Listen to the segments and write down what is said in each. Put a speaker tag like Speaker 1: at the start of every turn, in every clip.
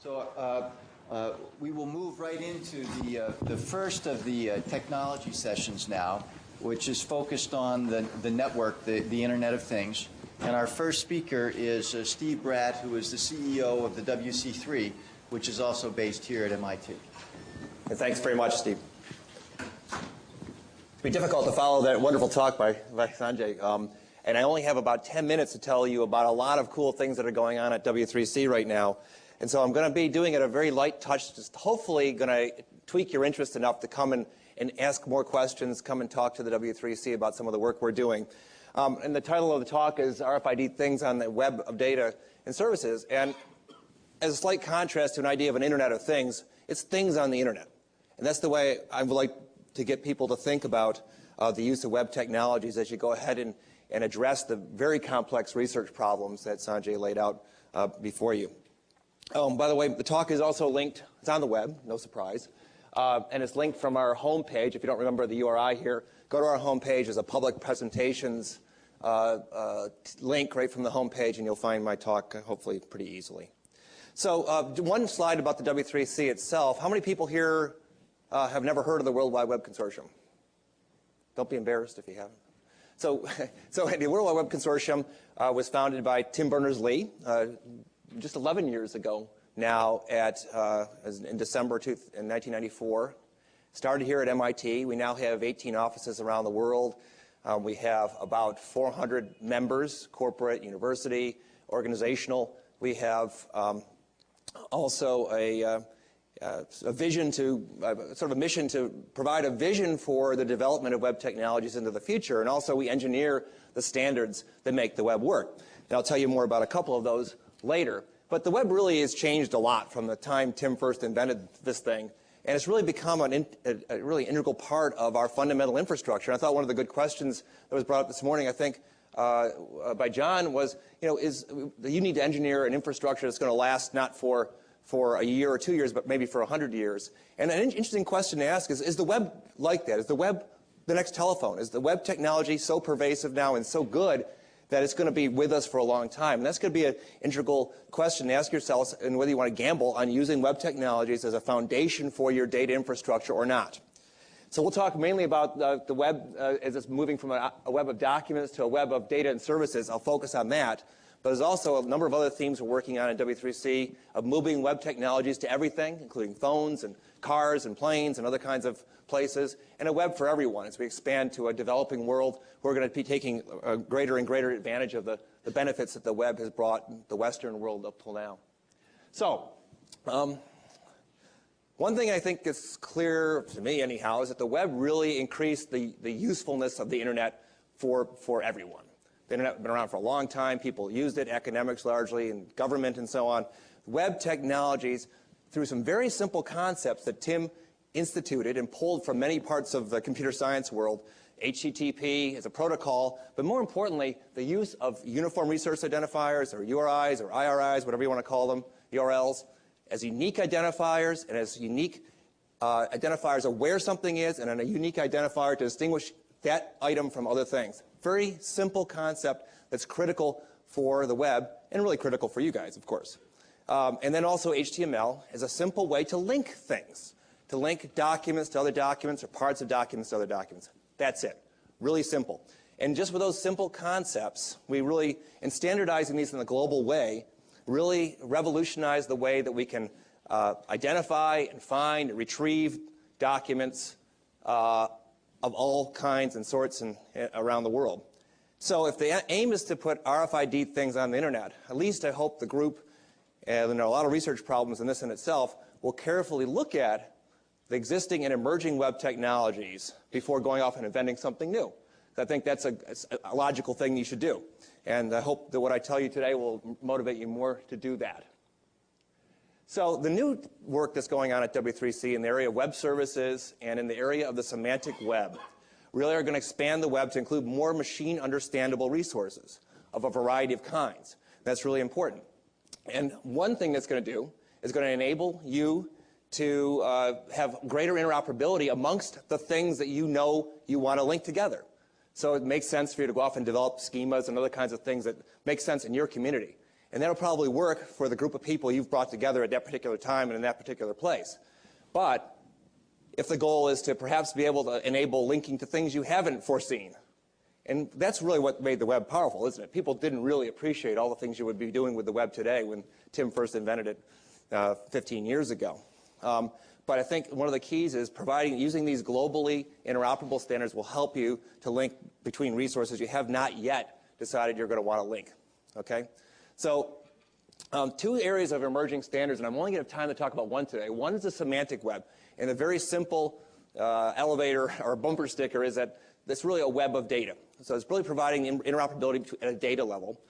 Speaker 1: So we will move right into the first of the technology sessions now, which is focused on the network, the Internet of Things. And our first speaker is Steve Bratt, who is the CEO of the WC3, which is also based here at MIT.
Speaker 2: And thanks very much, Steve. It's been difficult to follow that wonderful talk by Sanjay. And I only have about 10 minutes to tell you about a lot of cool things that are going on at W3C right now. And so I'm going to be doing it a very light touch, just hopefully going to tweak your interest enough to come and ask more questions, come and talk to the W3C about some of the work we're doing. And the title of the talk is RFID Things on the Web of Data and Services. And as a slight contrast to an idea of an Internet of Things, it's things on the Internet. And that's the way I would like to get people to think about the use of web technologies as you go ahead and address the very complex research problems that Sanjay laid out before you. By the way, the talk is also linked. It's on the web, no surprise. And it's linked from our homepage. If you don't remember the URI here, go to our homepage. There's a public presentations link right from the homepage, and you'll find my talk hopefully pretty easily. So one slide about the W3C itself. How many people here have never heard of the World Wide Web Consortium? Don't be embarrassed if you haven't. So the World Wide Web Consortium was founded by Tim Berners-Lee just 11 years ago now in December in 1994. Started here at MIT. We now have 18 offices around the world. We have about 400 members, corporate, university, organizational. We have also a vision to, sort of a mission to provide a vision for the development of web technologies into the future. And also we engineer the standards that make the web work. And I'll tell you more about a couple of those later. But the web really has changed a lot from the time Tim first invented this thing. And it's really become a really integral part of our fundamental infrastructure. And I thought one of the good questions that was brought up this morning, I think, by John was, you need to engineer an infrastructure that's going to last not for a year or 2 years, but maybe for 100 years. And an interesting question to ask is the web like that? Is the web the next telephone? Is the web technology so pervasive now and so good that it's going to be with us for a long time? And that's going to be an integral question to ask yourselves, and whether you want to gamble on using web technologies as a foundation for your data infrastructure or not. So we'll talk mainly about the web as it's moving from a web of documents to a web of data and services. I'll focus on that. But there's also a number of other themes we're working on at W3C of moving web technologies to everything, including phones and cars and planes and other kinds of places, and a web for everyone as we expand to a developing world. We're going to be taking a greater and greater advantage of the benefits that the web has brought the Western world up till now. So one thing I think is clear to me anyhow is that the web really increased the usefulness of the Internet for everyone. The Internet has been around for a long time. People used it, academics largely, and government and so on. Web technologies, through some very simple concepts that Tim instituted and pulled from many parts of the computer science world, HTTP as a protocol, but more importantly, the use of uniform resource identifiers or URIs or IRIs, whatever you want to call them, URLs, as unique identifiers and as unique identifiers of where something is, and a unique identifier to distinguish that item from other things. Very simple concept that's critical for the web and really critical for you guys, of course. And then also HTML is a simple way to link things, to link documents to other documents or parts of documents to other documents. That's it. Really simple. And just with those simple concepts, we really, in standardizing these in a global way, really revolutionize the way that we can identify and find and retrieve documents of all kinds and sorts around the world. So if the aim is to put RFID things on the Internet, at least I hope the group, and there are a lot of research problems in this in itself, will carefully look at the existing and emerging web technologies before going off and inventing something new. I think that's a logical thing you should do. And I hope that what I tell you today will motivate you more to do that. So the new work that's going on at W3C in the area of web services and in the area of the semantic web really are going to expand the web to include more machine understandable resources of a variety of kinds. That's really important. And one thing that's going to do is going to enable you to have greater interoperability amongst the things that you know you want to link together. So it makes sense for you to go off and develop schemas and other kinds of things that make sense in your community. And that'll probably work for the group of people you've brought together at that particular time and in that particular place. But if the goal is to perhaps be able to enable linking to things you haven't foreseen, and that's really what made the web powerful, isn't it? People didn't really appreciate all the things you would be doing with the web today when Tim first invented it 15 years ago. But I think one of the keys is using these globally interoperable standards will help you to link between resources you have not yet decided you're going to want to link. Okay? So two areas of emerging standards, and I'm only going to have time to talk about one today. One is the semantic web. And a very simple elevator or bumper sticker is that it's really a web of data. So it's really providing interoperability at a data level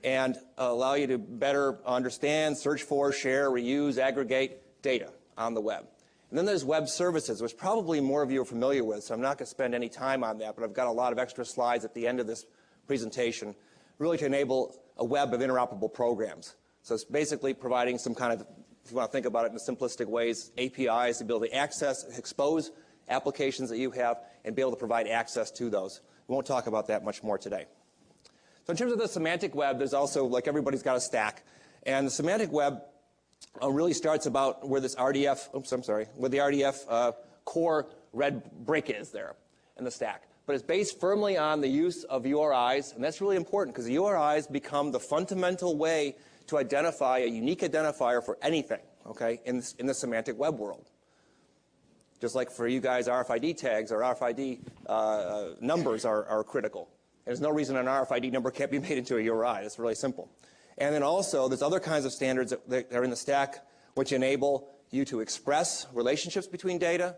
Speaker 2: and allow you to better understand, search for, share, reuse, aggregate data on the web. And then there's web services, which probably more of you are familiar with, so I'm not going to spend any time on that, but I've got a lot of extra slides at the end of this presentation, really to enable a web of interoperable programs. So it's basically providing some kind of, if you want to think about it in simplistic ways, APIs to be able to access, expose applications that you have, and be able to provide access to those. We won't talk about that much more today. So in terms of the semantic web, there's also, like everybody's got a stack, and the semantic web really starts about where this RDF, where the RDF core red brick is there in the stack. But it's based firmly on the use of URIs, and that's really important because the URIs become the fundamental way to identify a unique identifier for anything, okay, in the semantic web world. Just like for you guys, RFID tags or RFID numbers are critical. There's no reason an RFID number can't be made into a URI. It's really simple. And then also, there's other kinds of standards that are in the stack which enable you to express relationships between data,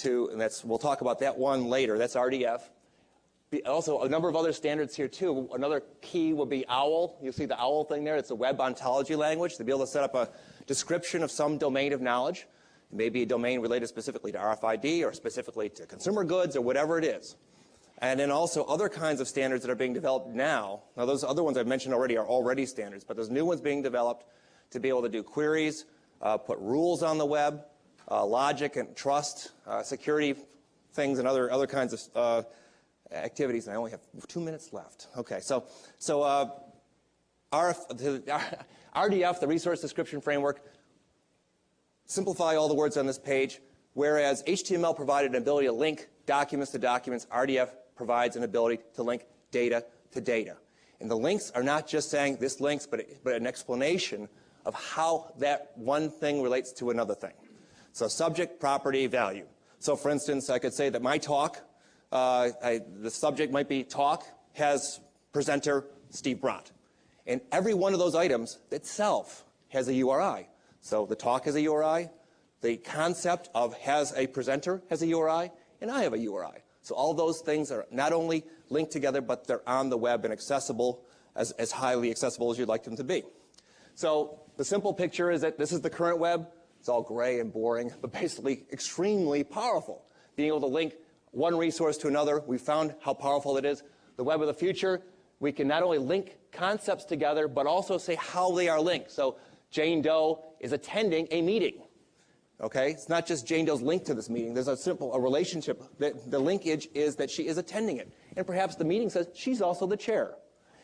Speaker 2: and we'll talk about that one later. That's RDF. Also, a number of other standards here, too. Another key will be OWL. You see the OWL thing there? It's a web ontology language to be able to set up a description of some domain of knowledge. It may be a domain related specifically to RFID or specifically to consumer goods or whatever it is. And then also other kinds of standards that are being developed now. Now, those other ones I've mentioned already are already standards, but there's new ones being developed to be able to do queries, put rules on the web, logic and trust, security things, and other kinds of activities. And I only have 2 minutes left. Okay, so RDF, the Resource Description Framework, simplify all the words on this page, whereas HTML provided an ability to link documents to documents, RDF provides an ability to link data to data. And the links are not just saying this links, but an explanation of how that one thing relates to another thing. So subject, property, value. So for instance, I could say that my talk, the subject might be talk, has presenter Steve Bratt. And every one of those items itself has a URI. So the talk has a URI, the concept of has a presenter has a URI, and I have a URI. So all those things are not only linked together, but they're on the web and accessible, as highly accessible as you'd like them to be. So the simple picture is that this is the current web. It's all gray and boring, but basically extremely powerful. Being able to link one resource to another, we found how powerful it is. The web of the future, we can not only link concepts together, but also say how they are linked. So Jane Doe is attending a meeting. Okay, it's not just Jane Doe's linked to this meeting. There's a relationship. The linkage is that she is attending it. And perhaps the meeting says she's also the chair.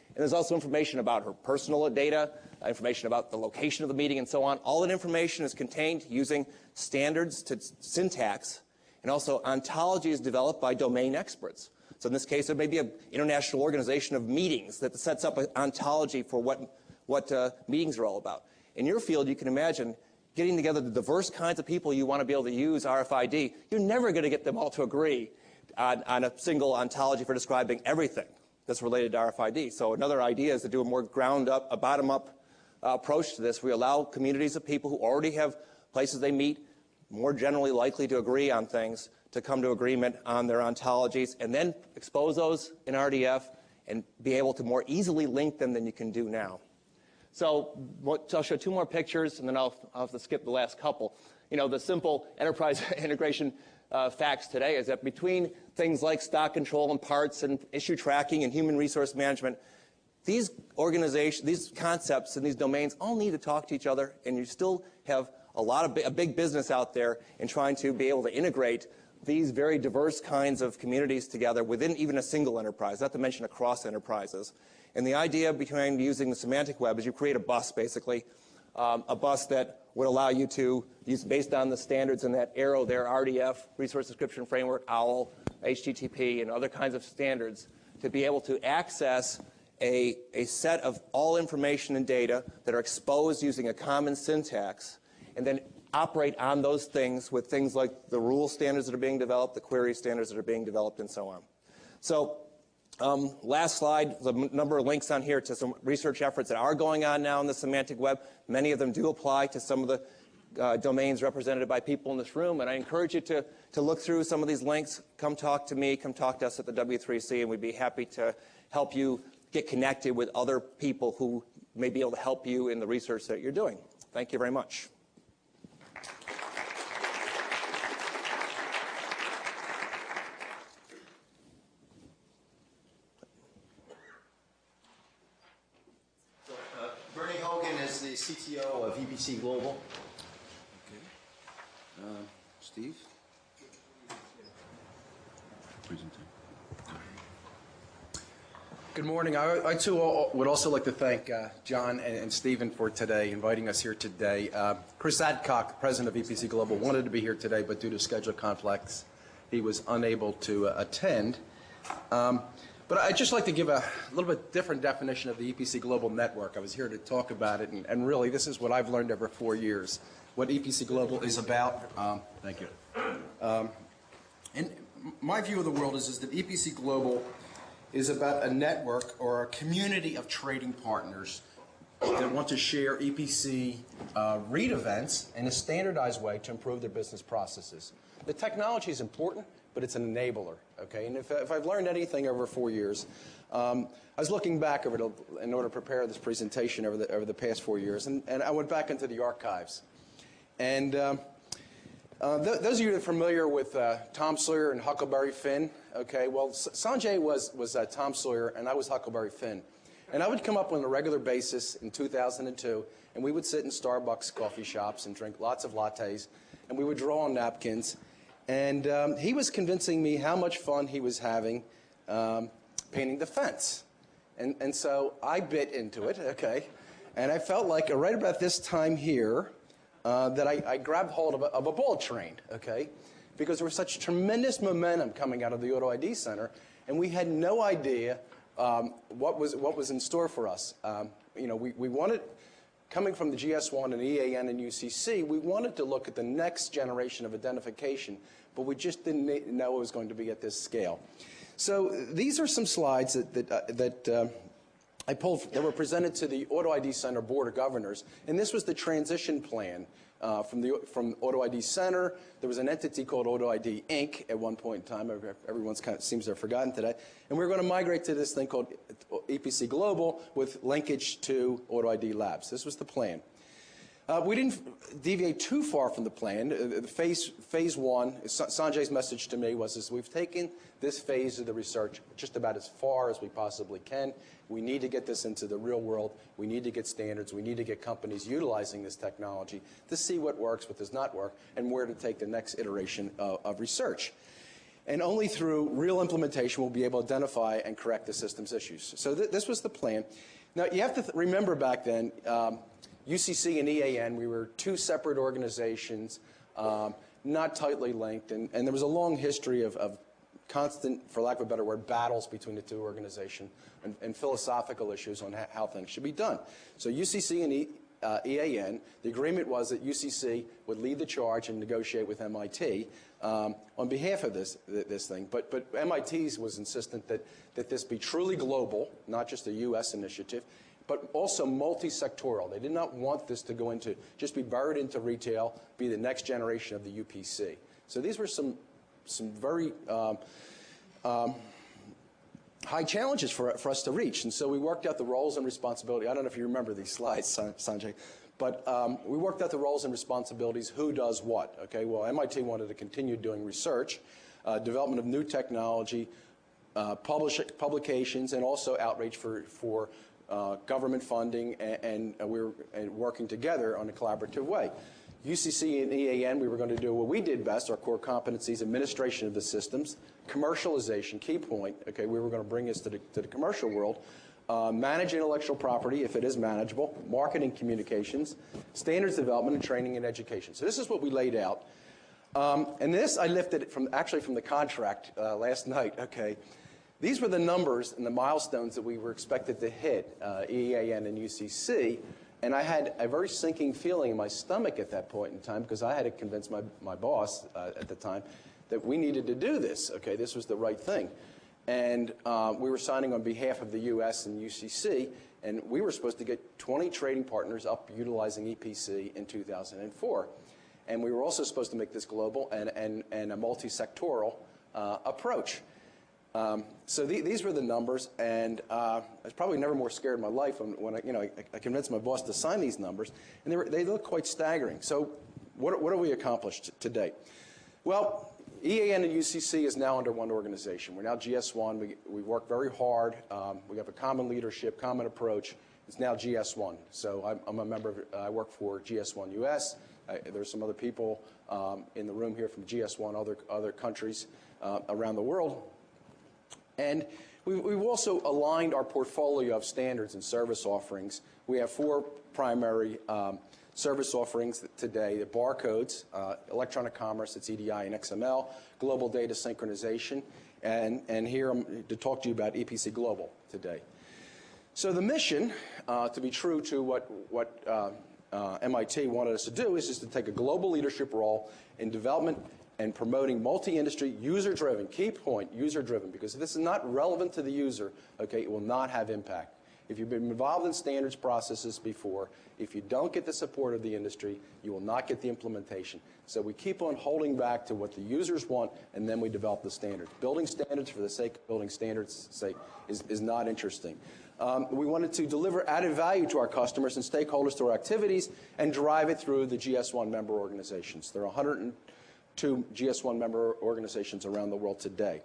Speaker 2: And there's also information about her personal data, information about the location of the meeting, and so on. All that information is contained using standards to syntax, and also ontologies developed by domain experts. So in this case, it may be an international organization of meetings that sets up an ontology for what meetings are all about. In your field, you can imagine getting together the diverse kinds of people you want to be able to use RFID. You're never going to get them all to agree on a single ontology for describing everything that's related to RFID. So another idea is to do a more ground-up, a bottom-up approach to this. We allow communities of people who already have places they meet, more generally likely to agree on things, to come to agreement on their ontologies, and then expose those in RDF and be able to more easily link them than you can do now. So I'll show two more pictures, and then I'll have to skip the last couple. You know, the simple enterprise integration facts today is that between things like stock control and parts and issue tracking and human resource management, these organizations, these concepts and these domains all need to talk to each other, and you still have a big business out there in trying to be able to integrate these very diverse kinds of communities together within even a single enterprise, not to mention across enterprises. And the idea behind using the semantic web is you create a bus, basically, a bus that would allow you to use, based on the standards in that arrow there, RDF, Resource Description Framework, OWL, HTTP, and other kinds of standards, to be able to access a set of all information and data that are exposed using a common syntax, and then operate on those things with things like the rule standards that are being developed, the query standards that are being developed, and so on. So last slide, the number of links on here to some research efforts that are going on now in the semantic web. Many of them do apply to some of the domains represented by people in this room, and I encourage you to look through some of these links. Come talk to me, come talk to us at the W3C, and we'd be happy to help you get connected with other people who may be able to help you in the research that you're doing. Thank you very much.
Speaker 1: Bernie Hogan is the CTO of EPC Global.
Speaker 3: Okay. Steve?
Speaker 4: Good morning. I too would also like to thank John and Stephen for today, inviting us here today. Chris Adcock, president of EPC Global, wanted to be here today, but due to schedule conflicts, he was unable to attend. But I'd just like to give a little bit different definition of the EPC Global Network. I was here to talk about it, and really this is what I've learned over 4 years, what EPC Global is about. Thank you. And my view of the world is that EPC Global is about a network or a community of trading partners that want to share EPC read events in a standardized way to improve their business processes. The technology is important, but it's an enabler, okay? And if I've learned anything over 4 years, I was looking back in order to prepare this presentation over the past 4 years, and I went back into the archives. And those of you that are familiar with Tom Sawyer and Huckleberry Finn, okay, well, Sanjay was Tom Sawyer, and I was Huckleberry Finn. And I would come up on a regular basis in 2002, and we would sit in Starbucks coffee shops and drink lots of lattes, and we would draw on napkins. And he was convincing me how much fun he was having painting the fence. And so I bit into it, okay, and I felt like right about this time here, that I grabbed hold of a ball train, okay, because there was such tremendous momentum coming out of the Auto ID Center, and we had no idea what was in store for us. You know, we wanted, coming from the GS1 and EAN and UCC, we wanted to look at the next generation of identification, but we just didn't know it was going to be at this scale. So these are some slides that I pulled that were presented to the Auto ID Center Board of Governors, and this was the transition plan from Auto ID Center. There was an entity called Auto ID Inc. at one point in time. Everyone's kind of seems to have forgotten today. And we're going to migrate to this thing called EPC Global with linkage to Auto ID Labs. This was the plan. We didn't deviate too far from the plan. Phase one, Sanjay's message to me was, we've taken this phase of the research just about as far as we possibly can. We need to get this into the real world. We need to get standards. We need to get companies utilizing this technology to see what works, what does not work, and where to take the next iteration of research. And only through real implementation will we be able to identify and correct the system's issues. So this was the plan. Now, you have to remember back then, UCC and EAN, we were two separate organizations, not tightly linked, and there was a long history of constant, for lack of a better word, battles between the two organizations and philosophical issues on how things should be done. So UCC and EAN, the agreement was that UCC would lead the charge and negotiate with MIT on behalf of this thing. But MIT was insistent that this be truly global, not just a U.S. initiative, but also multi-sectoral. They did not want this to go into, just be buried into retail, be the next generation of the UPC. So these were some very high challenges for us to reach. And so we worked out the roles and responsibility. I don't know if you remember these slides, Sanjay, but we worked out the roles and responsibilities, who does what. Okay, well, MIT wanted to continue doing research, development of new technology, publications, and also outreach for government funding, and we were working together on a collaborative way. UCC and EAN, we were going to do what we did best, our core competencies, administration of the systems, commercialization, key point. Okay, we were going to bring this to the commercial world, manage intellectual property if it is manageable, marketing communications, standards development, and training and education. So this is what we laid out. And this I lifted from the contract last night. Okay, these were the numbers and the milestones that we were expected to hit, EAN and UCC. And I had a very sinking feeling in my stomach at that point in time because I had to convince my boss at the time that we needed to do this. Okay, this was the right thing. And we were signing on behalf of the U.S. and UCC, and we were supposed to get 20 trading partners up utilizing EPC in 2004. And we were also supposed to make this global and a multi-sectoral approach. So these were the numbers, and I was probably never more scared in my life when I convinced my boss to sign these numbers, and they look quite staggering. So what have we accomplished to date? Well, EAN and UCC is now under one organization. We're now GS1. We work very hard. We have a common leadership, common approach. It's now GS1. So I'm a member of, I work for GS1 US. There's some other people in the room here from GS1, other countries around the world. And we've also aligned our portfolio of standards and service offerings. We have 4 primary service offerings today: the barcodes, electronic commerce, it's EDI and XML, global data synchronization, and here I'm to talk to you about EPC Global today. So the mission, to be true to what MIT wanted us to do, is just to take a global leadership role in development and promoting multi-industry, user-driven, key point, user-driven, because if this is not relevant to the user, okay, it will not have impact. If you've been involved in standards processes before, if you don't get the support of the industry, you will not get the implementation. So we keep on holding back to what the users want, and then we develop the standards. Building standards for the sake of building standards is not interesting. We wanted to deliver added value to our customers and stakeholders through our activities and drive it through the GS1 member organizations. There are 102 GS1 member organizations around the world today.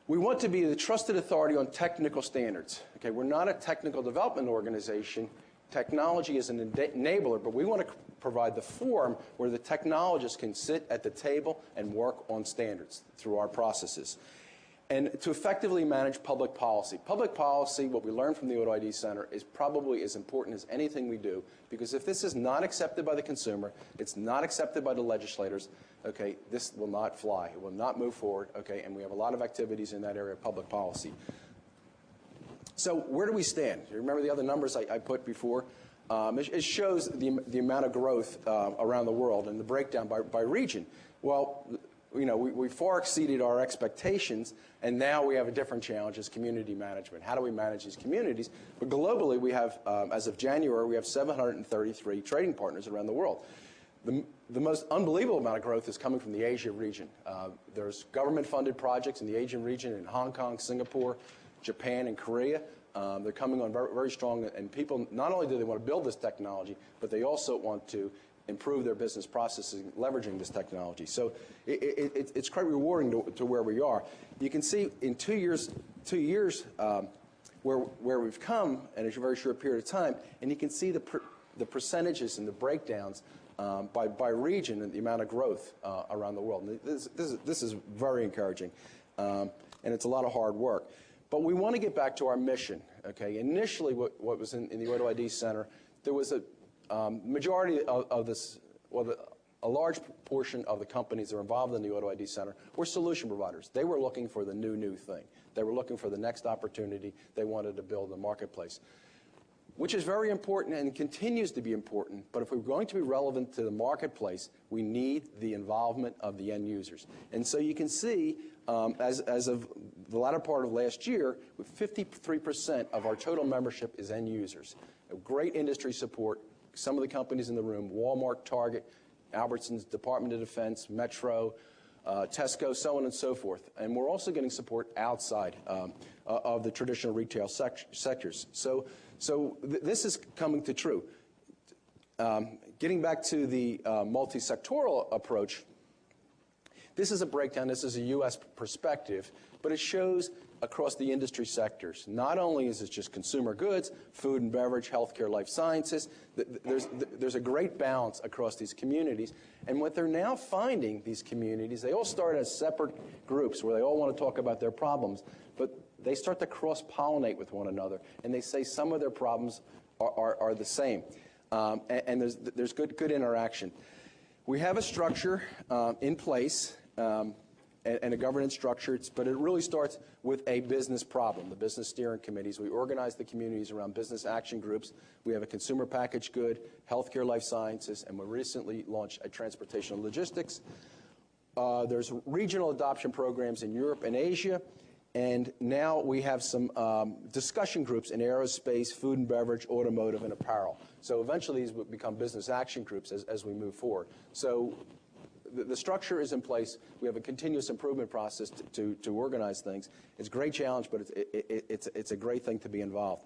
Speaker 4: We want to be the trusted authority on technical standards. Okay, we're not a technical development organization. Technology is an enabler, but we want to provide the forum where the technologists can sit at the table and work on standards through our processes. And to effectively manage public policy. Public policy, what we learned from the Auto ID Center, is probably as important as anything we do, because if this is not accepted by the consumer, it's not accepted by the legislators, okay, this will not fly. It will not move forward, okay, and we have a lot of activities in that area of public policy. So where do we stand? You remember the other numbers I put before? It shows the amount of growth around the world and the breakdown by region. Well, you know, we far exceeded our expectations, and now we have a different challenge as community management. How do we manage these communities? But globally, we have, as of January, we have 733 trading partners around the world. The most unbelievable amount of growth is coming from the Asia region. There's government-funded projects in the Asian region, in Hong Kong, Singapore, Japan, and Korea. They're coming on very, very strong, and people, not only do they want to build this technology, but they also want to improve their business processes leveraging this technology. So it's quite rewarding to where we are. You can see in 2 years where we've come in a very short period of time, and you can see the percentages and the breakdowns by region and the amount of growth around the world. And this is very encouraging, and it's a lot of hard work. But we want to get back to our mission. Okay, initially, what was in the Auto ID Center, there was a majority of this, well, a large portion of the companies that are involved in the Auto ID Center were solution providers. They were looking for the new thing. They were looking for the next opportunity. They wanted to build a marketplace, which is very important and continues to be important. But if we're going to be relevant to the marketplace, we need the involvement of the end users. And so you can see, as of the latter part of last year, 53% of our total membership is end users. A great industry support. Some of the companies in the room, Walmart, Target, Albertsons, Department of Defense, Metro, Tesco, so on and so forth. And we're also getting support outside of the traditional retail sectors. So this is coming to true. Getting back to the multi-sectoral approach, this is a breakdown. This is a U.S. perspective, but it shows across the industry sectors. Not only is it just consumer goods, food and beverage, healthcare, life sciences, there's a great balance across these communities. And what they're now finding, these communities, they all start as separate groups where they all want to talk about their problems. But they start to cross-pollinate with one another, and they say some of their problems are the same. And there's good interaction. We have a structure in place and a governance structure, but it really starts with a business problem, the business steering committees. We organize the communities around business action groups. We have a consumer packaged good, healthcare, life sciences, and we recently launched a transportation and logistics. There's regional adoption programs in Europe and Asia, and now we have some discussion groups in aerospace, food and beverage, automotive, and apparel. So eventually these will become business action groups as we move forward. So the structure is in place. We have a continuous improvement process to organize things. It's a great challenge, but it's a great thing to be involved.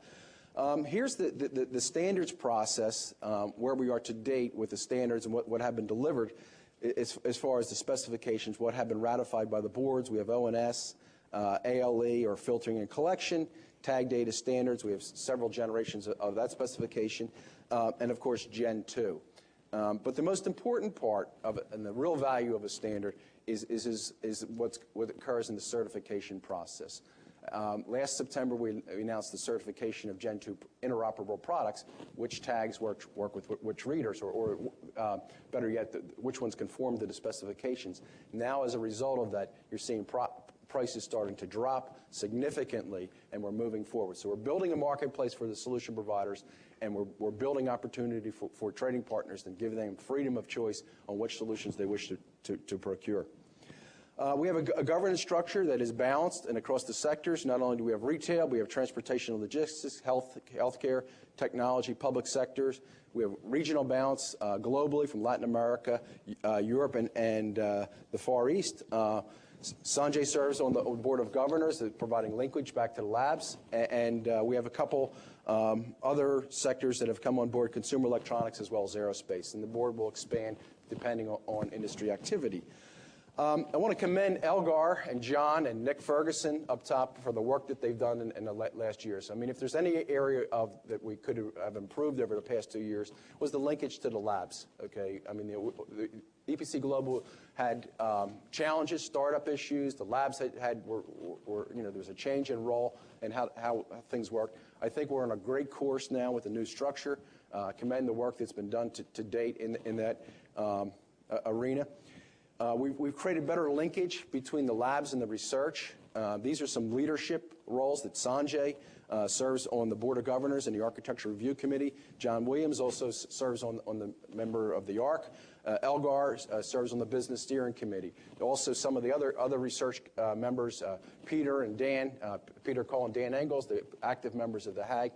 Speaker 4: Here's the standards process, where we are to date with the standards and what have been delivered as far as the specifications, what have been ratified by the boards. We have ONS, ALE, or filtering and collection, tag data standards. We have several generations of that specification, and of course Gen 2. But the most important part of it, and the real value of a standard, is what occurs in the certification process. Last September, we announced the certification of Gen 2 interoperable products, which tags work with which readers, or better yet, which ones conform to the specifications. Now, as a result of that, you're seeing prices starting to drop significantly, and we're moving forward. So we're building a marketplace for the solution providers, and we're building opportunity for trading partners and giving them freedom of choice on which solutions they wish to procure. We have a governance structure that is balanced and across the sectors. Not only do we have retail, we have transportation and logistics, healthcare, technology, public sectors. We have regional balance globally from Latin America, Europe, and the Far East. Sanjay serves on the Board of Governors, providing linkage back to the labs. And we have a couple other sectors that have come on board, consumer electronics as well as aerospace. And the board will expand depending on industry activity. I want to commend Elgar and John and Nick Ferguson up top for the work that they've done in the last years. I mean, if there's any area that we could have improved over the past 2 years, was the linkage to the labs. Okay, I mean, the EPC Global had challenges, startup issues. The labs were there was a change in role and how things worked. I think we're on a great course now with the new structure. Commend the work that's been done to date in that arena. We've created better linkage between the labs and the research. These are some leadership roles that Sanjay serves on the Board of Governors and the Architecture Review Committee. John Williams also serves on the member of the ARC. Elgar serves on the Business Steering Committee. Also, some of the other research members, Peter and Dan, Peter Cole and Dan Engels, the active members of the HAG,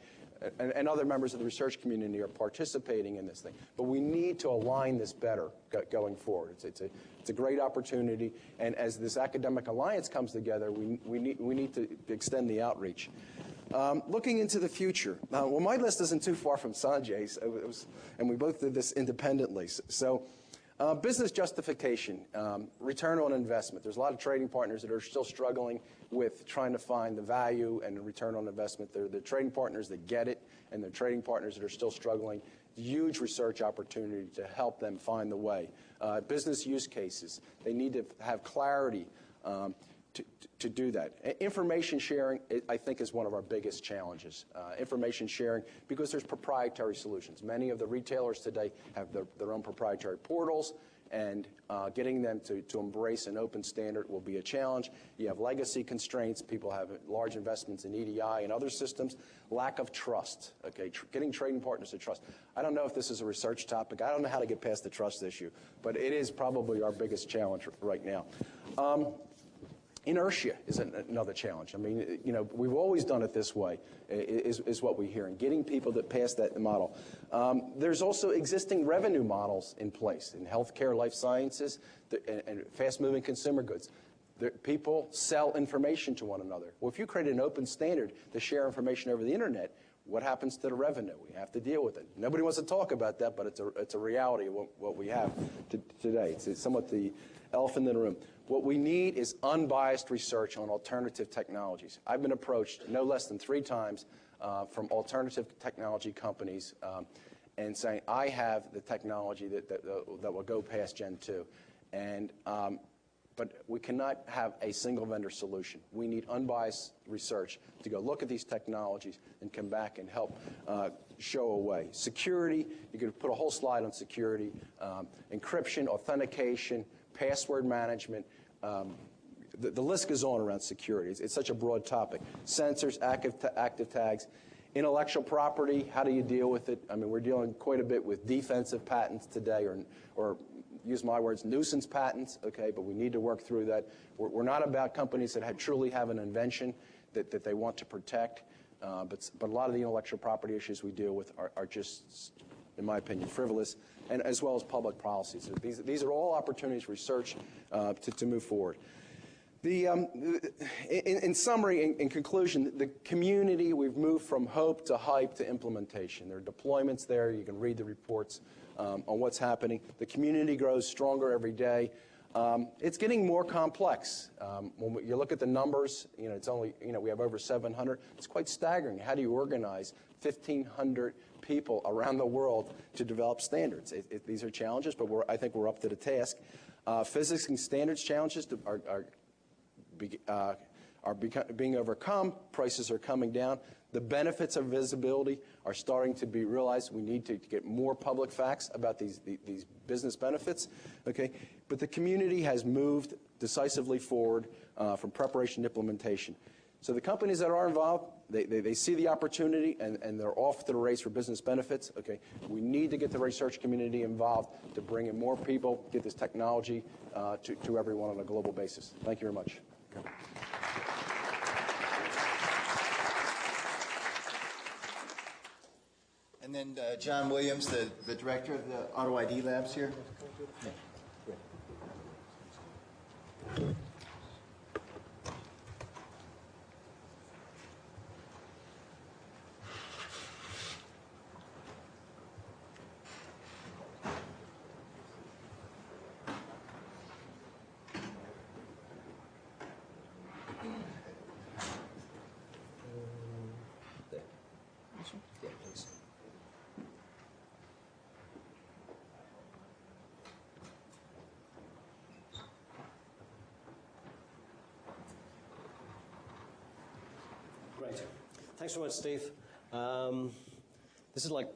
Speaker 4: and other members of the research community are participating in this thing. But we need to align this better going forward. It's a great opportunity, and as this academic alliance comes together, we need to extend the outreach. Looking into the future, well, my list isn't too far from Sanjay's, and we both did this independently. So, business justification, return on investment. There's a lot of trading partners that are still struggling with trying to find the value and the return on investment. They're the trading partners that get it, and they're trading partners that are still struggling. Huge research opportunity to help them find the way. Business use cases, they need to have clarity to do that. Information sharing, I think, is one of our biggest challenges. Information sharing, because there's proprietary solutions. Many of the retailers today have their own proprietary portals, and getting them to embrace an open standard will be a challenge. You have legacy constraints. People have large investments in EDI and other systems. Lack of trust. Okay, getting trading partners to trust. I don't know if this is a research topic. I don't know how to get past the trust issue, but it is probably our biggest challenge right now. Inertia is another challenge. I mean, we've always done it this way, is what we hear, and getting people to pass that model. There's also existing revenue models in place in healthcare, life sciences, and fast-moving consumer goods. People sell information to one another. Well, if you create an open standard to share information over the internet, what happens to the revenue? We have to deal with it. Nobody wants to talk about that, but it's a reality of what we have today. It's somewhat the elephant in the room. What we need is unbiased research on alternative technologies. I've been approached no less than 3 times from alternative technology companies and saying, I have the technology that will go past Gen 2. And But we cannot have a single vendor solution. We need unbiased research to go look at these technologies and come back and help show a way. Security, you could put a whole slide on security, encryption, authentication, password management. The list goes on around security. It's such a broad topic. Sensors, active tags, intellectual property, how do you deal with it? I mean, we're dealing quite a bit with defensive patents today, or use my words, nuisance patents, okay, but we need to work through that. We're not about companies that truly have an invention that they want to protect, but a lot of the intellectual property issues we deal with are just, in my opinion, frivolous, and as well as public policies. So these are all opportunities for research to move forward. In summary, in conclusion, the community, we've moved from hope to hype to implementation. There are deployments there. You can read the reports on what's happening. The community grows stronger every day. It's getting more complex. When you look at the numbers, it's only, we have over 700. It's quite staggering. How do you organize 1,500 people around the world to develop standards? These are challenges, but I think we're up to the task. Physics and standards challenges are being overcome. Prices are coming down. The benefits of visibility are starting to be realized. We need to get more public facts about these business benefits. Okay, but the community has moved decisively forward from preparation to implementation. So the companies that are involved, they see the opportunity and they're off to the race for business benefits. Okay, we need to get the research community involved to bring in more people, get this technology to everyone on a global basis. Thank you very much. Okay.
Speaker 1: And then John Williams, the director of the Auto ID Labs here. Yeah.
Speaker 3: Great. Thanks very much, Steve. This is like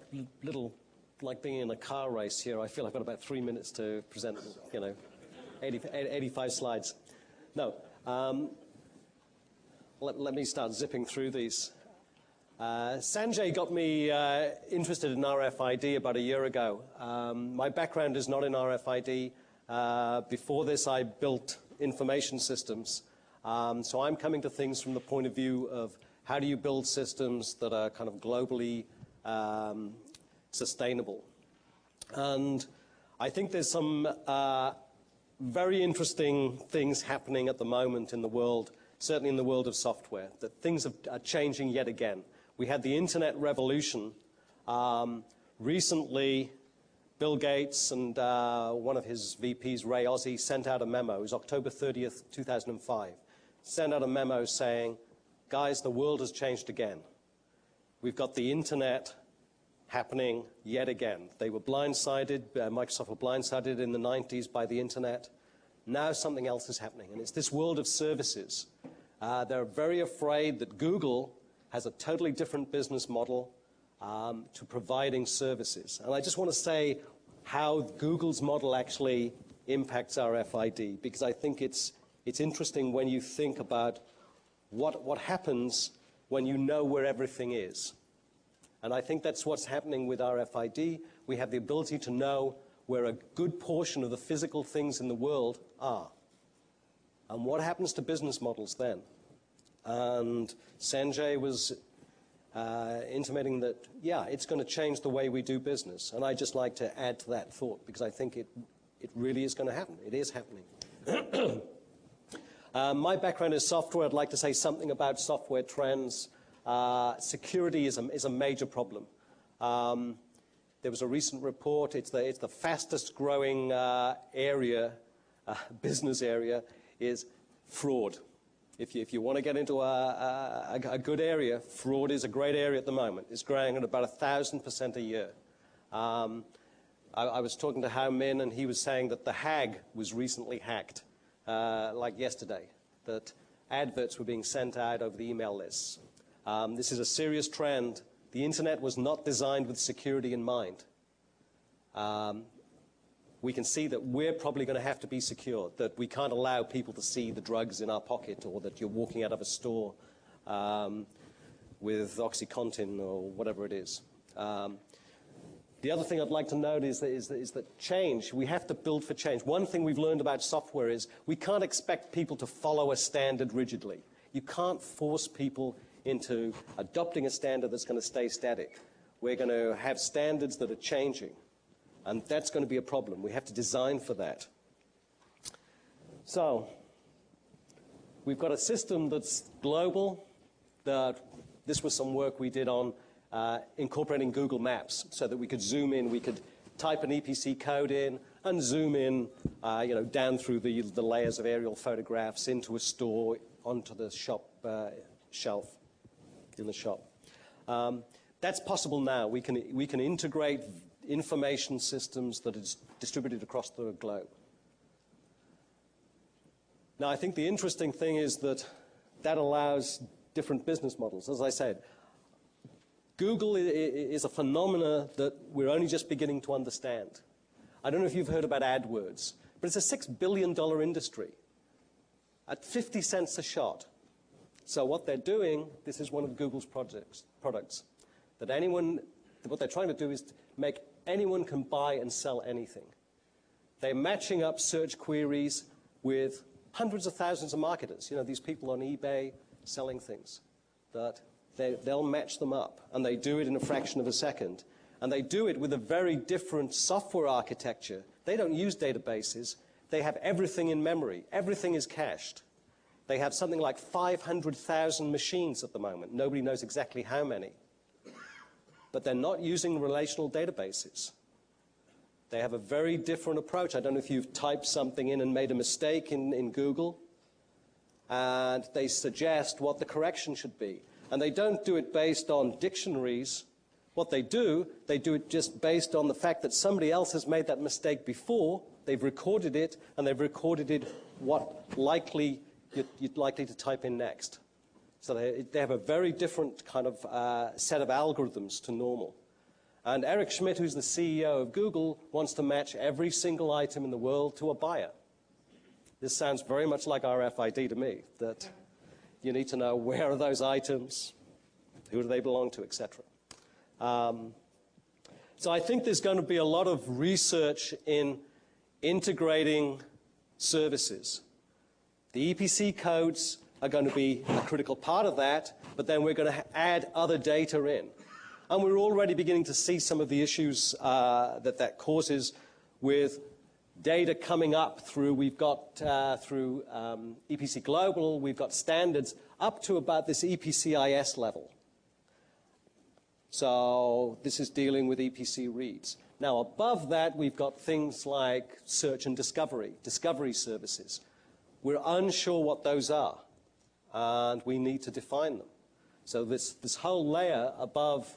Speaker 3: being in a car race here. I feel I've got about 3 minutes to present, 85 slides. No. Let me start zipping through these. Sanjay got me interested in RFID about a year ago. My background is not in RFID. Before this, I built information systems. So I'm coming to things from the point of view of how do you build systems that are kind of globally sustainable. And I think there's some very interesting things happening at the moment in the world, certainly in the world of software, that things are changing yet again. We had the internet revolution. Recently, Bill Gates and one of his VPs, Ray Ozzie, sent out a memo. It was October 30th, 2005. Sent out a memo saying, guys, the world has changed again. We've got the internet happening yet again. They were blindsided, Microsoft were blindsided in the 90s by the internet. Now something else is happening, and it's this world of services. They're very afraid that Google has a totally different business model to providing services. And I just want to say how Google's model actually impacts RFID, because I think it's interesting when you think about what happens when you know where everything is. And I think that's what's happening with RFID. We have the ability to know where a good portion of the physical things in the world are. And what happens to business models then? And Sanjay was intimating that, yeah, it's going to change the way we do business. And I'd just like to add to that thought, because I think it really is going to happen. It is happening. My background is software. I'd like to say something about software trends. Security is a major problem. There was a recent report. It's the fastest growing area, business area, is fraud. If you want to get into a good area, fraud is a great area at the moment. It's growing at about 1,000% a year. I was talking to Hao Min, and he was saying that The Hague was recently hacked. like yesterday, that adverts were being sent out over the email lists. This is a serious trend. The internet was not designed with security in mind. We can see that we're probably going to have to be secure, that we can't allow people to see the drugs in our pocket, or that you're walking out of a store with OxyContin or whatever it is. The other thing I'd like to note is that change, we have to build for change. One thing we've learned about software is we can't expect people to follow a standard rigidly. You can't force people into adopting a standard that's going to stay static. We're going to have standards that are changing, and that's going to be a problem. We have to design for that. So we've got a system that's global. This was some work we did on incorporating Google Maps so that we could zoom in. We could type an EPC code in and zoom in, down through the layers of aerial photographs into a store, onto the shop shelf in the shop. That's possible now. We can integrate information systems that is distributed across the globe. Now, I think the interesting thing is that allows different business models. As I said, Google is a phenomena that we're only just beginning to understand. I don't know if you've heard about AdWords, but it's a $6 billion industry at 50 cents a shot. So what they're doing, this is one of Google's products, that what they're trying to do is to make anyone can buy and sell anything. They're matching up search queries with hundreds of thousands of marketers. These people on eBay selling things, that they'll match them up, and they do it in a fraction of a second. And they do it with a very different software architecture. They don't use databases. They have everything in memory. Everything is cached. They have something like 500,000 machines at the moment. Nobody knows exactly how many. But they're not using relational databases. They have a very different approach. I don't know if you've typed something in and made a mistake in Google, and they suggest what the correction should be. And they don't do it based on dictionaries. What they do it just based on the fact that somebody else has made that mistake before. They've recorded it, and they've recorded it what you're likely to type in next. So they have a very different kind of set of algorithms to normal. And Eric Schmidt, who's the CEO of Google, wants to match every single item in the world to a buyer. This sounds very much like RFID to me, that you need to know where are those items, who do they belong to, etc. So I think there's going to be a lot of research in integrating services. The EPC codes are going to be a critical part of that, but then we're going to add other data in. And we're already beginning to see some of the issues that causes with data coming up through, we've got through EPC Global, we've got standards up to about this EPCIS level. So this is dealing with EPC reads. Now above that, we've got things like search and discovery services. We're unsure what those are, and we need to define them. So this whole layer above,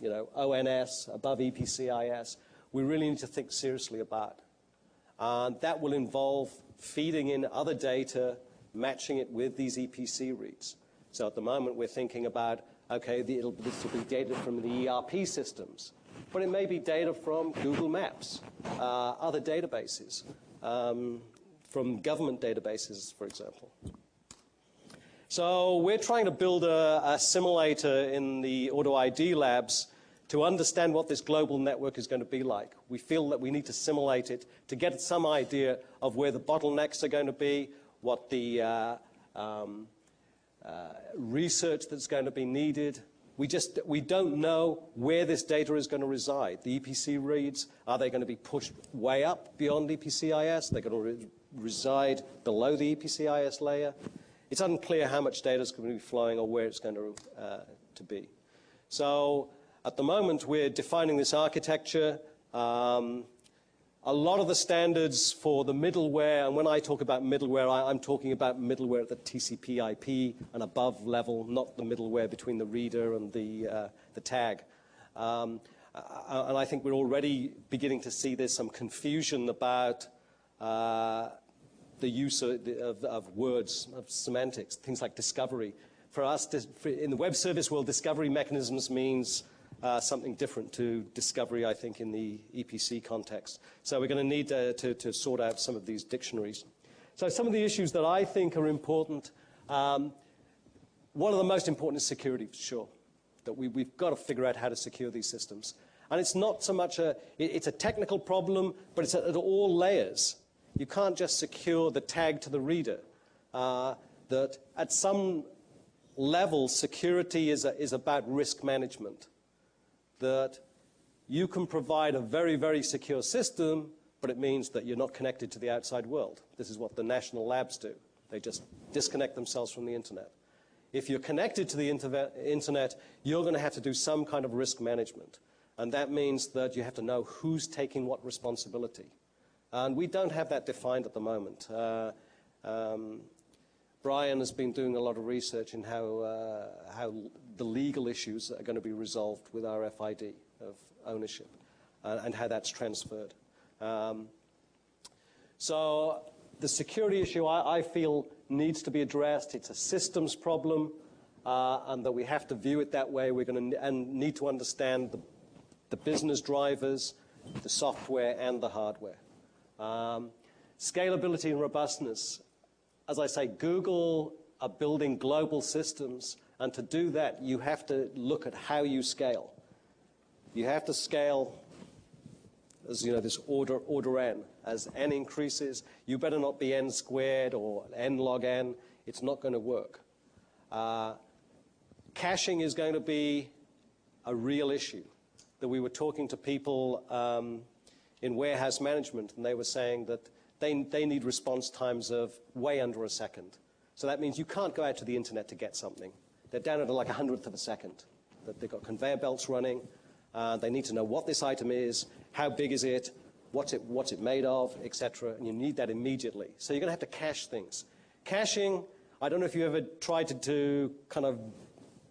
Speaker 3: ONS, above EPCIS, we really need to think seriously about. And that will involve feeding in other data, matching it with these EPC reads. So at the moment, we're thinking about, okay, this will be data from the ERP systems, but it may be data from Google Maps, other databases, from government databases, for example. So we're trying to build a simulator in the Auto ID labs to understand what this global network is going to be like. We feel that we need to simulate it to get some idea of where the bottlenecks are going to be, what the research that's going to be needed. We don't know where this data is going to reside. The EPC reads, are they going to be pushed way up beyond EPCIS? They're going to reside below the EPCIS layer. It's unclear how much data is going to be flowing or where it's going to be. So at the moment, we're defining this architecture. A lot of the standards for the middleware, and when I talk about middleware, I'm talking about middleware at the TCP IP and above level, not the middleware between the reader and the tag. And I think we're already beginning to see there's some confusion about the use of words, of semantics, things like discovery. For us, in the web service world, discovery mechanisms means something different to discovery, I think, in the EPC context. So we're going to need to sort out some of these dictionaries. So some of the issues that I think are important, one of the most important is security, for sure. That we've got to figure out how to secure these systems. And it's not so much it's a technical problem, but it's at all layers. You can't just secure the tag to the reader. That at some level, security is about risk management. That you can provide a very, very secure system, but it means that you're not connected to the outside world. This is what the national labs do. They just disconnect themselves from the internet. If you're connected to the internet, you're going to have to do some kind of risk management. And that means that you have to know who's taking what responsibility. And we don't have that defined at the moment. Brian has been doing a lot of research in how the legal issues are going to be resolved with RFID of ownership and how that's transferred. So the security issue, I feel, needs to be addressed. It's a systems problem, and that we have to view it that way. We're going to need to understand the business drivers, the software, and the hardware. Scalability and robustness. As I say, Google are building global systems, and to do that, you have to look at how you scale. You have to scale as this order n. As n increases, you better not be n squared or n log n. It's not going to work. Caching is going to be a real issue. That we were talking to people in warehouse management, and they were saying that they need response times of way under a second. So that means you can't go out to the internet to get something. They're down at like 100th of a second. That they've got conveyor belts running. They need to know what this item is, how big is it, what's it made of, etc. And you need that immediately. So you're going to have to cache things. Caching, I don't know if you ever tried to kind of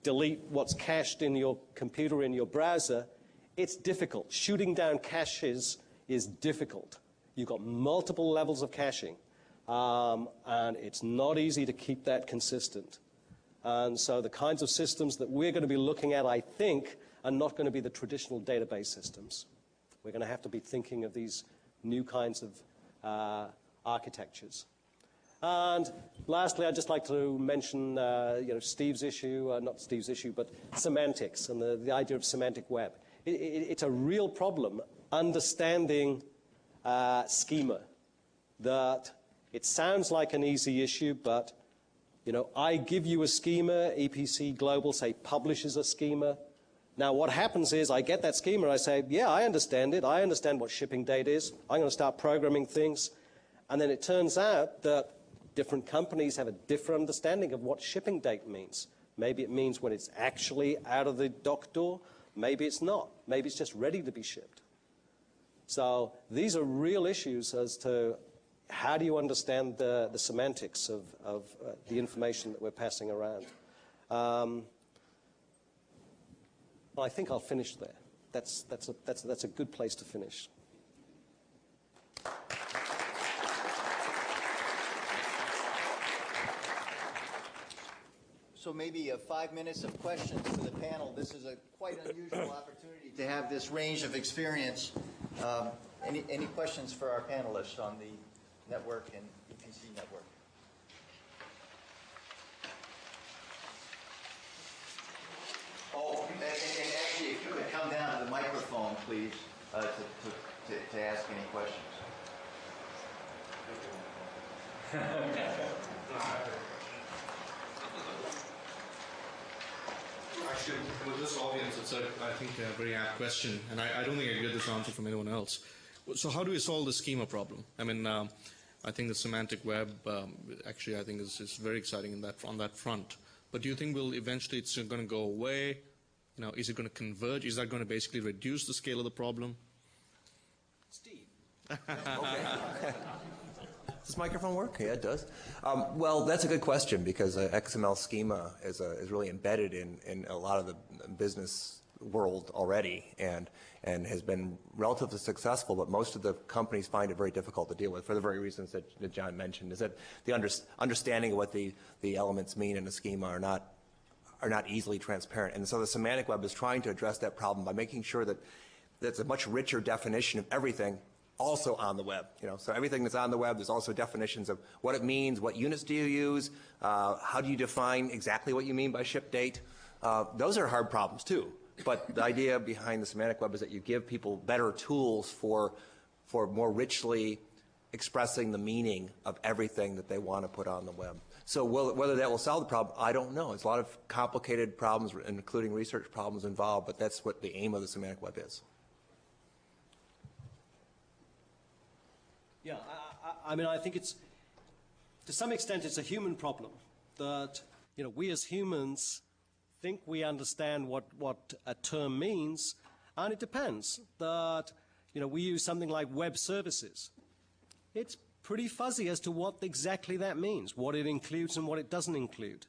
Speaker 3: delete what's cached in your computer, in your browser. It's difficult. Shooting down caches is difficult. You've got multiple levels of caching, and it's not easy to keep that consistent. And so the kinds of systems that we're going to be looking at, I think, are not going to be the traditional database systems. We're going to have to be thinking of these new kinds of architectures. And lastly, I'd just like to mention Steve's issue, not Steve's issue, but semantics and the idea of semantic web. It's a real problem understanding schema. That it sounds like an easy issue, but I give you a schema, EPC Global, say, publishes a schema. Now, what happens is I get that schema, I say, yeah, I understand it. I understand what shipping date is. I'm going to start programming things. And then it turns out that different companies have a different understanding of what shipping date means. Maybe it means when it's actually out of the dock door. Maybe it's not. Maybe it's just ready to be shipped. So these are real issues as to how do you understand the semantics of the information that we're passing around. Well, I think I'll finish there. That's a good place to finish.
Speaker 1: So maybe 5 minutes of questions to the panel. This is a quite unusual opportunity to have this range of experience. Any questions for our panelists on the network and EPC network? Oh, and actually, if you could come down to the microphone, please, to ask any questions.
Speaker 5: Actually, with this audience, it's I think, a very apt question, and I don't think I get this answer from anyone else. So how do we solve the schema problem? I mean, I think the semantic web, actually, I think is very exciting on that front. But do you think eventually it's going to go away? Is it going to converge? Is that going to basically reduce the scale of the problem?
Speaker 2: Steve. Okay. Does this microphone work? Yeah, it does. Well, that's a good question because XML schema is really embedded in a lot of the business world already and has been relatively successful, but most of the companies find it very difficult to deal with for the very reasons that John mentioned, is that the understanding of what the elements mean in a schema are not easily transparent. And so the semantic web is trying to address that problem by making sure that there's a much richer definition of everything also on the web. So everything that's on the web, there's also definitions of what it means, what units do you use, how do you define exactly what you mean by ship date. Those are hard problems too. But the idea behind the semantic web is that you give people better tools for more richly expressing the meaning of everything that they want to put on the web. So whether that will solve the problem, I don't know. It's a lot of complicated problems, including research problems involved, but that's what the aim of the semantic web is.
Speaker 3: Yeah, I mean, I think it's, to some extent, it's a human problem that, we as humans think we understand what a term means, and it depends. That, we use something like web services. It's pretty fuzzy as to what exactly that means, what it includes and what it doesn't include.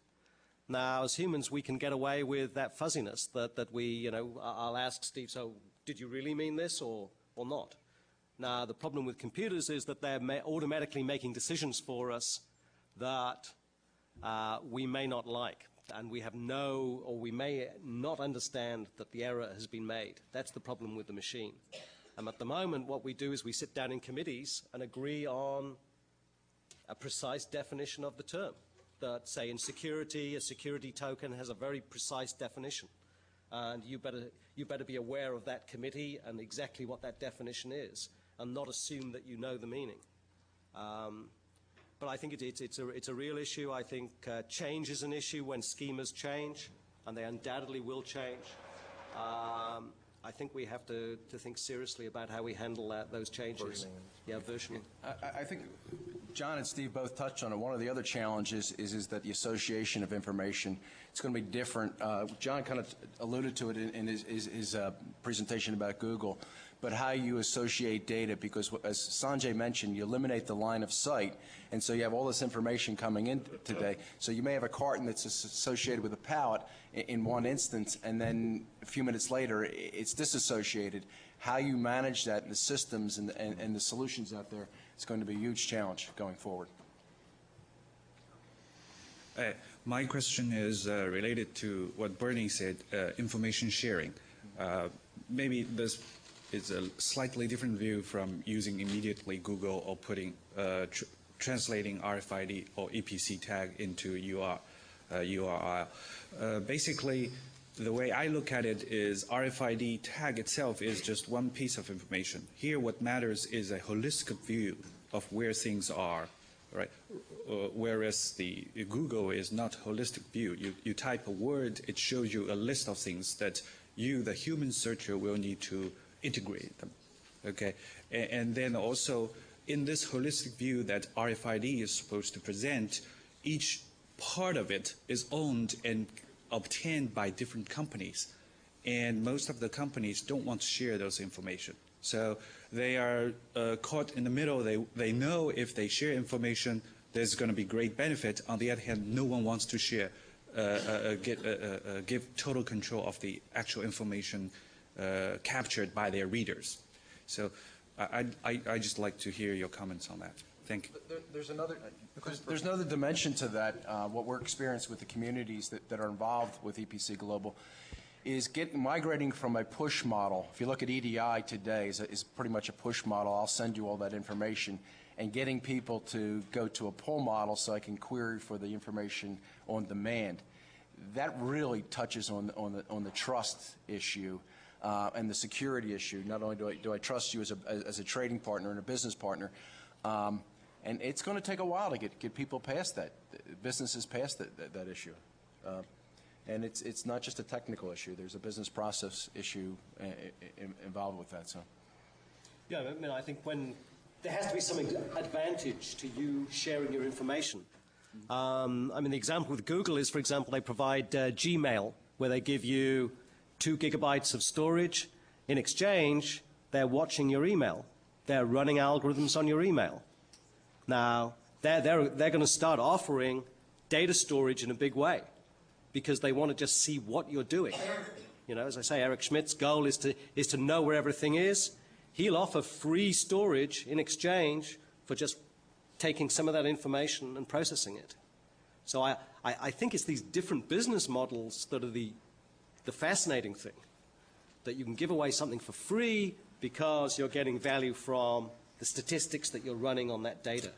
Speaker 3: Now, as humans, we can get away with that fuzziness that we, I'll ask Steve, so did you really mean this or not? Now, the problem with computers is that they're automatically making decisions for us that we may not like, and we may not understand that the error has been made. That's the problem with the machine. And at the moment, what we do is we sit down in committees and agree on a precise definition of the term. That, say, in security, a security token has a very precise definition. And you better be aware of that committee and exactly what that definition is, and not assume that you know the meaning. But I think it's a real issue. I think change is an issue when schemas change, and they undoubtedly will change. I think we have to think seriously about how we handle those changes. Versioning.
Speaker 4: I think John and Steve both touched on it. One of the other challenges is that the association of information, it's going to be different. John kind of alluded to it in his presentation about Google, but how you associate data, because as Sanjay mentioned, you eliminate the line of sight, and so you have all this information coming in today. So you may have a carton that's associated with a pallet in one instance, and then a few minutes later it's disassociated. How you manage that in the systems and the solutions out there is going to be a huge challenge going forward.
Speaker 6: My question is related to what Bernie said, information sharing. Maybe this is a slightly different view from using immediately Google or putting translating RFID or EPC tag into URL. Basically, the way I look at it is RFID tag itself is just one piece of information. Here what matters is a holistic view of where things are, right? Whereas the Google is not a holistic view. You type a word, it shows you a list of things that you, the human searcher, will need to integrate them, okay? And then also in this holistic view that RFID is supposed to present, each part of it is owned and obtained by different companies, and most of the companies don't want to share those information. So they are caught in the middle. They know if they share information, there's going to be great benefit. On the other hand, no one wants to share, give total control of the actual information captured by their readers. So I just like to hear your comments on that. Thank you.
Speaker 4: There's another dimension to that. What we're experiencing with the communities that are involved with EPC Global is migrating from a push model. If you look at EDI today, is pretty much a push model. I'll send you all that information, and getting people to go to a pull model so I can query for the information on demand. That really touches on the trust issue and the security issue. Not only do I trust you as a trading partner and a business partner, and it's going to take a while to get people past that, businesses past that issue. And it's not just a technical issue. There's a business process issue involved with that. So,
Speaker 3: yeah, I mean, I think when there has to be some advantage to you sharing your information. I mean, the example with Google is, for example, they provide Gmail, where they give you 2 gigabytes of storage. In exchange, they're watching your email. They're running algorithms on your email. Now, they're going to start offering data storage in a big way, because they want to just see what you're doing. You know, as I say, Eric Schmidt's goal is to know where everything is. He'll offer free storage in exchange for just taking some of that information and processing it. So I think it's these different business models that are the fascinating thing, that you can give away something for free because you're getting value from the statistics that you're running on that data.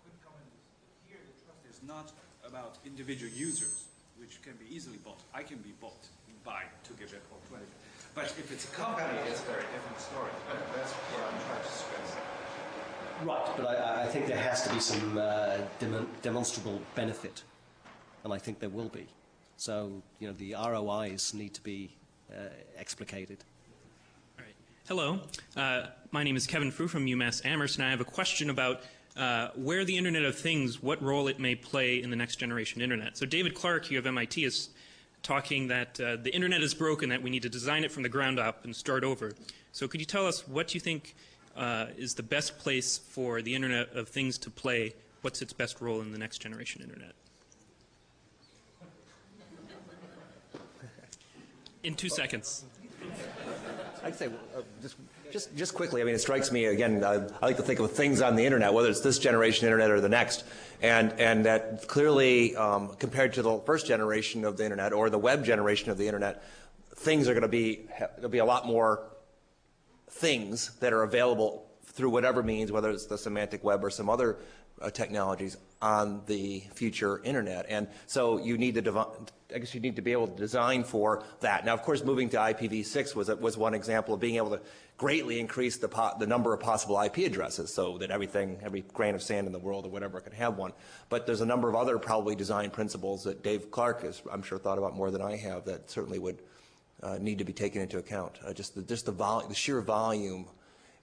Speaker 6: Quick comment is, here the trust is not about individual users, which can be easily bought. I can be bought by to give it alternative. But if it's a company, it's a very different story. That's what I'm trying to stress.
Speaker 3: Right, but I think there has to be some demonstrable benefit, and I think there will be. So, you know, the ROIs need to be explicated.
Speaker 7: All right. Hello, my name is Kevin Frew from UMass Amherst, and I have a question about where the Internet of Things, what role it may play in the next generation Internet. So David Clark, here of MIT, is talking that the Internet is broken, that we need to design it from the ground up and start over. So could you tell us what you think is the best place for the Internet of Things to play? What's its best role in the next generation Internet? In 2 seconds.
Speaker 2: I'd say just quickly, I mean, it strikes me, again, I like to think of things on the Internet, whether it's this generation Internet or the next, and that clearly, compared to the first generation of the Internet or the web generation of the Internet, things are going to be, there'll be a lot more things that are available through whatever means, whether it's the semantic web or some other technologies on the future Internet. And so you need to, I guess you need to be able to design for that. Now, of course, moving to IPv6 was one example of being able to greatly increase the number of possible IP addresses so that every grain of sand in the world or whatever could have one. But there's a number of other probably design principles that Dave Clark has, I'm sure, thought about more than I have that certainly would need to be taken into account. Just the sheer volume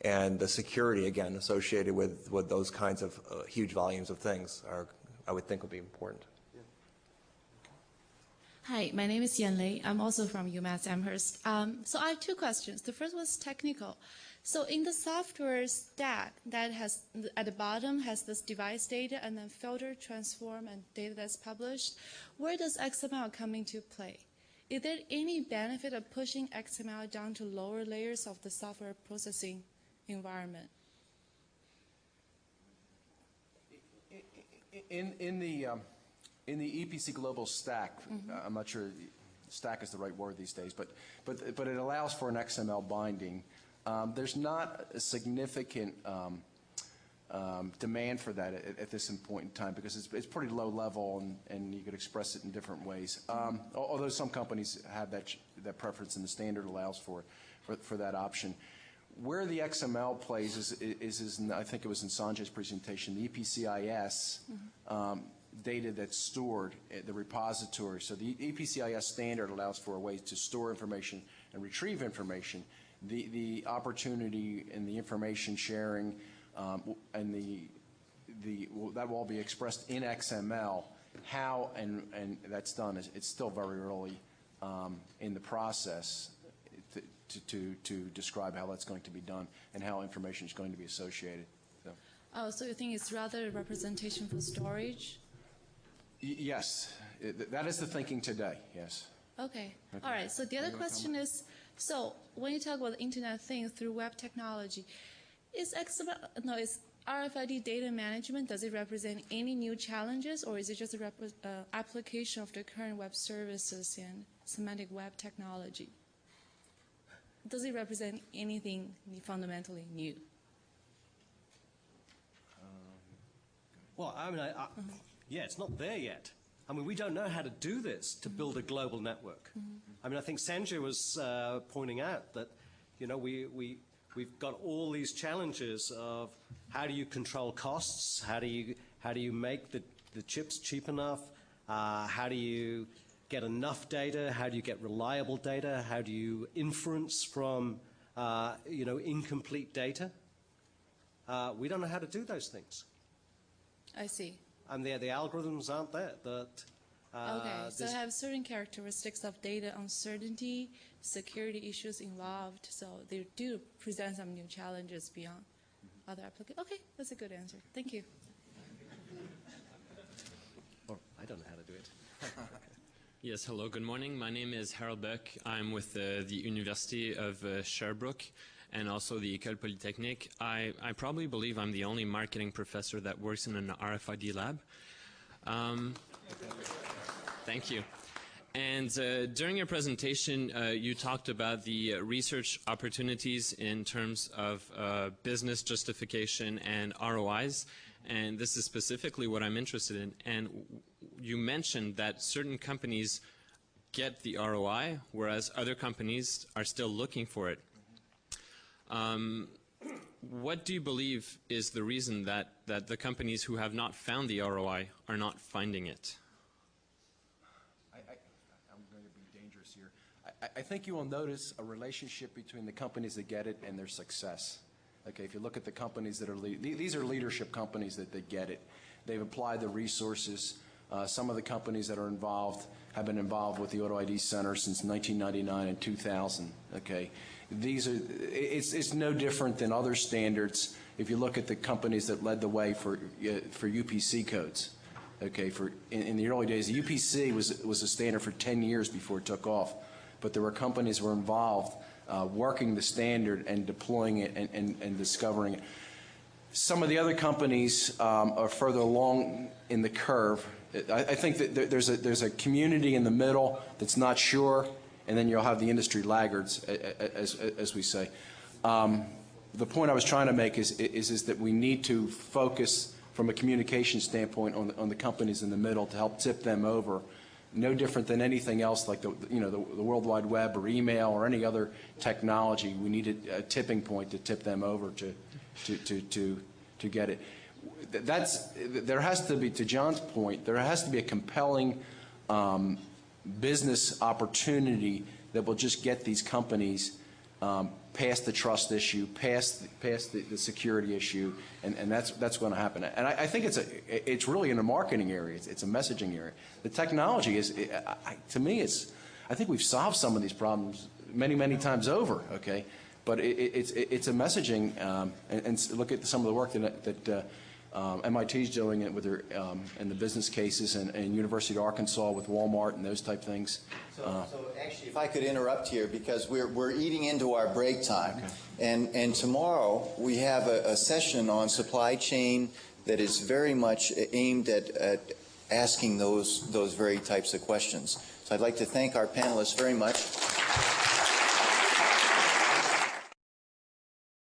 Speaker 2: and the security, again, associated with those kinds of huge volumes of things I would think would be important.
Speaker 8: Hi, my name is Yan Lei. I'm also from UMass Amherst. So I have two questions. The first was technical. So in the software stack that has, at the bottom, has this device data and then filter, transform, and data that's published, where does XML come into play? Is there any benefit of pushing XML down to lower layers of the software processing environment?
Speaker 4: In the EPC Global Stack, I'm not sure stack is the right word these days, but it allows for an XML binding. There's not a significant demand for that at this point in time because it's pretty low level and you could express it in different ways. Although some companies have that preference and the standard allows for that option. Where the XML plays is in, I think it was in Sanjay's presentation, the EPCIS data that's stored at the repository. So the EPCIS standard allows for a way to store information and retrieve information. The opportunity and the information sharing and that will all be expressed in XML. How and that's done it's still very early in the process to describe how that's going to be done and how information is going to be associated. So.
Speaker 8: Oh, so you think it's rather a representation for storage?
Speaker 4: Yes, that is the thinking today. Yes.
Speaker 8: Okay. All right. So the other question is, so when you talk about the Internet of Things through web technology, is RFID data management, does it represent any new challenges, or is it just an application of the current web services and semantic web technology? Does it represent anything fundamentally new?
Speaker 3: Well, I mean, yeah, it's not there yet. I mean, we don't know how to do this to build a global network. I mean, I think Sanjay was pointing out that, you know, we've got all these challenges of how do you control costs, how do you make the chips cheap enough, how do you get enough data, how do you get reliable data, how do you inference from you know, incomplete data. We don't know how to do those things.
Speaker 8: I see.
Speaker 3: And the algorithms aren't there.
Speaker 8: Okay, so I have certain characteristics of data uncertainty, security issues involved, so they do present some new challenges beyond other applications. Okay, that's a good answer. Thank you.
Speaker 3: Or I don't know how to do it.
Speaker 9: Yes, hello, good morning. My name is Harold Beck. I'm with the University of Sherbrooke and also the École Polytechnique. I probably believe I'm the only marketing professor that works in an RFID lab. Thank you. And during your presentation, you talked about the research opportunities in terms of business justification and ROIs. And this is specifically what I'm interested in. And you mentioned that certain companies get the ROI, whereas other companies are still looking for it. What do you believe is the reason that the companies who have not found the ROI are not finding it?
Speaker 4: I'm going to be dangerous here. I think you will notice a relationship between the companies that get it and their success. Okay, if you look at the companies that are these are leadership companies that get it. They've applied the resources. Some of the companies that are involved have been involved with the Auto ID Center since 1999 and 2000. Okay, it's no different than other standards. If you look at the companies that led the way for UPC codes, okay, in the early days, the UPC was a standard for 10 years before it took off, but there were companies that were involved working the standard and deploying it and discovering it. Some of the other companies are further along in the curve. I think that there's a community in the middle that's not sure, and then you'll have the industry laggards, as we say. The point I was trying to make is that we need to focus from a communication standpoint on the companies in the middle to help tip them over. No different than anything else, like the World Wide Web or email or any other technology. We need a tipping point to tip them over to get it. There has to be, to John's point, there has to be a compelling business opportunity that will just get these companies past the trust issue, past the security issue, and that's going to happen. And I think it's really in a marketing area. It's a messaging area. The technology is, to me, I think we've solved some of these problems many times over. Okay, but it's a messaging, and look at some of the work that MIT is doing it with their and the business cases, and University of Arkansas with Walmart and those type things.
Speaker 1: So actually, if I could interrupt here, because we're eating into our break time, okay. And tomorrow we have a session on supply chain that is very much aimed at asking those very types of questions. So I'd like to thank our panelists very much.